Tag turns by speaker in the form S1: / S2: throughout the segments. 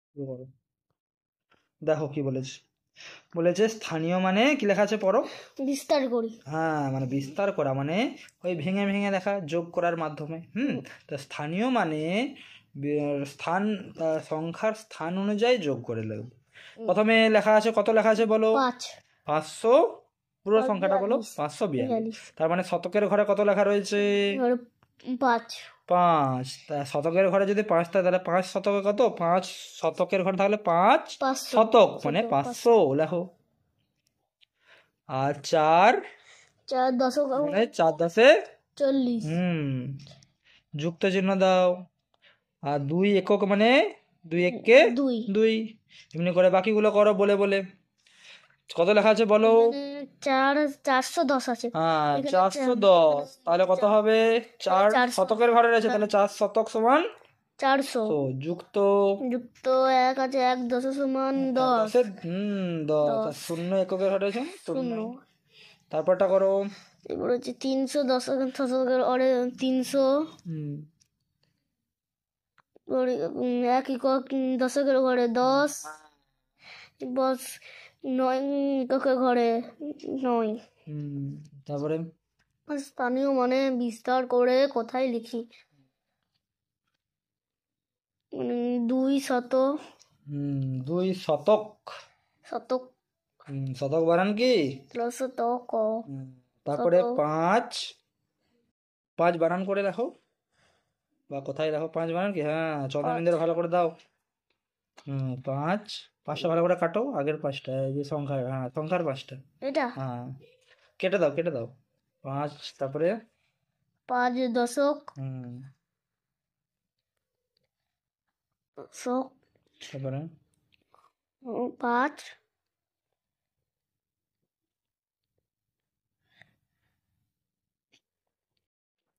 S1: শুরু করো। দেখো কি বলেছে, বলেছে স্থানীয় মানে কি লেখা আছে পড়ো।
S2: বিস্তার করি।
S1: হ্যাঁ, মানে বিস্তার করা মানে ওই ভেঙে ভেঙে লেখা, যোগ করার মাধ্যমে। তো স্থানীয় মানে স্থান, সংখ্যার স্থান অনুযায়ী যোগ করে লিখবে। প্রথমে লেখা আছে, কত লেখা আছে বলো?
S2: 5
S1: 500, পুরো সংখ্যাটা বলো।
S2: 42
S1: 542। তার মানে শতকের ঘরে কত লেখা রয়েছে?
S2: 5
S1: 5। তা শতকের ঘরে যদি 5 থাকে তাহলে 5 শতকে কত? 5 শতকের ঘরে তাহলে 5
S2: 500
S1: শতক মানে 500 লেখো। আর 4
S2: 4 দশক
S1: মানে 4 10
S2: 40
S1: যুক্ত চিহ্ন দাও। আর 2 একক মানে 2 এককে
S2: 2
S1: 2। এমনি করে বাকিগুলো করো বলে বলে। কত লেখা আছে বলো?
S2: 410 আছে।
S1: হ্যাঁ,
S2: এখানে
S1: 410। তাহলে কত হবে? 4
S2: 400
S1: শতকের ঘরে রয়েছে, তাহলে 4 শতক সমান
S2: 400
S1: যুক্ত
S2: যুক্ত 1 আছে, 1 10 সমান 10
S1: 10। 10। আর শূন্য এককের ঘরে রয়েছে শূন্য। তারপরটা করো।
S2: এবার হচ্ছে 300 দশকের ঘরে 300 1 একক দশকের ঘরে 10 বস 9 এককের ঘরে 9।
S1: তারপরে
S2: স্থানীয় মানে বিস্তার করে কোথায় লিখি, 2 শতক।
S1: 2 শতক।
S2: শতক
S1: শতক বানান কি?
S2: শতক।
S1: তারপরে 5 5 বানান করে রাখো, বা কোথায় রাখো 5 বানান কি? হ্যাঁ, চন্দ্রবিন্দুর ভালো করে দাও। 5 5টা ভালো করে কাটো, আগের 5টা এই যে সংখ্যা, হ্যাঁ সংখ্যার 5টা।
S2: এটা
S1: হ্যাঁ, কেটে দাও কেটে দাও। 5 তারপরে
S2: 5 দশক দশক
S1: তারপরে
S2: 5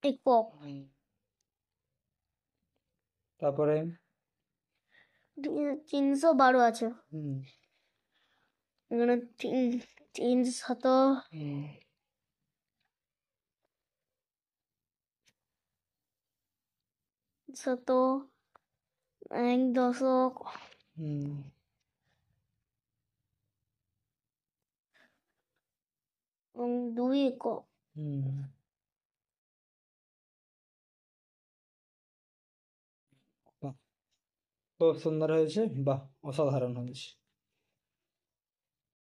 S2: একক।
S1: তারপরে
S2: 312 আছে। এখানে 3 শত 1 দশক 2 একক।
S1: খুব সুন্দর হয়েছে, বাহ, অসাধারণ হয়েছে।